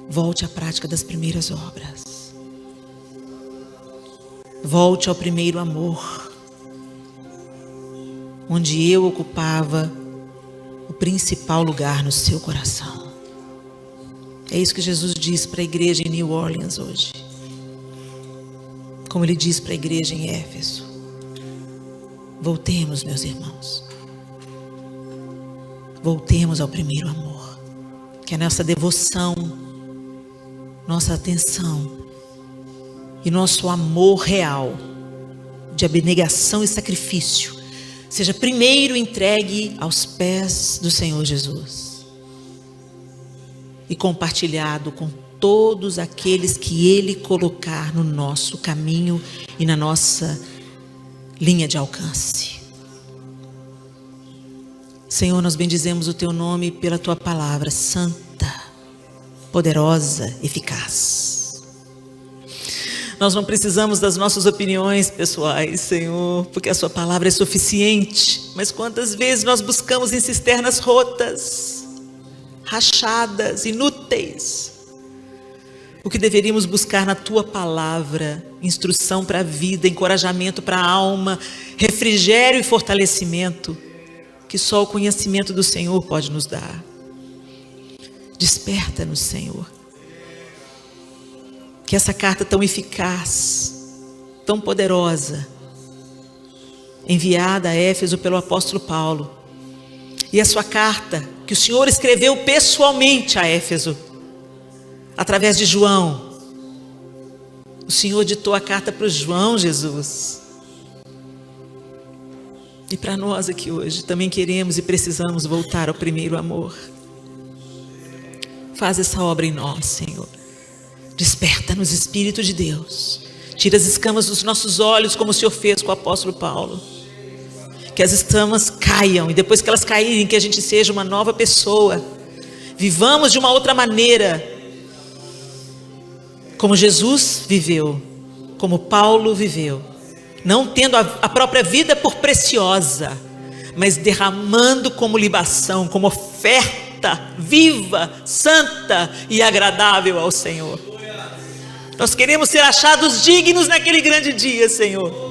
volte à prática das primeiras obras. Volte ao primeiro amor, onde eu ocupava o principal lugar no seu coração. É isso que Jesus diz para a igreja em New Orleans hoje, como Ele diz para a igreja em Éfeso. Voltemos, meus irmãos, voltemos ao primeiro amor, que a nossa devoção, nossa atenção e nosso amor real, de abnegação e sacrifício, seja primeiro entregue aos pés do Senhor Jesus e compartilhado com todos aqueles que Ele colocar no nosso caminho e na nossa linha de alcance. Senhor, nós bendizemos o Teu nome pela Tua palavra santa, poderosa, eficaz. Nós não precisamos das nossas opiniões pessoais, Senhor, porque a Sua palavra é suficiente. Mas quantas vezes nós buscamos em cisternas rotas, rachadas, inúteis, o que deveríamos buscar na Tua palavra: instrução para a vida, encorajamento para a alma, refrigério e fortalecimento, que só o conhecimento do Senhor pode nos dar. Desperta-nos, Senhor, que essa carta tão eficaz, tão poderosa, enviada a Éfeso pelo apóstolo Paulo, e a sua carta que o Senhor escreveu pessoalmente a Éfeso, através de João. O Senhor ditou a carta para o João, Jesus. E para nós aqui hoje também queremos e precisamos voltar ao primeiro amor. Faz essa obra em nós, Senhor. Desperta-nos, Espírito de Deus. Tira as escamas dos nossos olhos, como o Senhor fez com o apóstolo Paulo. Que as escamas caiam, e depois que elas caírem, que a gente seja uma nova pessoa. Vivamos de uma outra maneira, como Jesus viveu, como Paulo viveu, não tendo a própria vida por preciosa, mas derramando como libação, como oferta viva, santa e agradável ao Senhor. Nós queremos ser achados dignos naquele grande dia, Senhor.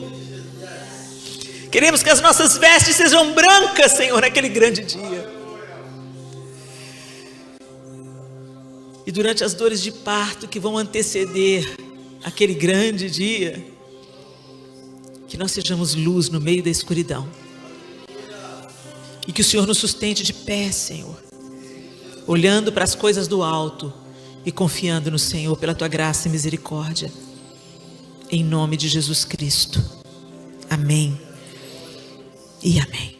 Queremos que as nossas vestes sejam brancas, Senhor, naquele grande dia. E durante as dores de parto que vão anteceder aquele grande dia, que nós sejamos luz no meio da escuridão. E que o Senhor nos sustente de pé, Senhor, olhando para as coisas do alto e confiando no Senhor pela Tua graça e misericórdia. Em nome de Jesus Cristo. Amém e amém.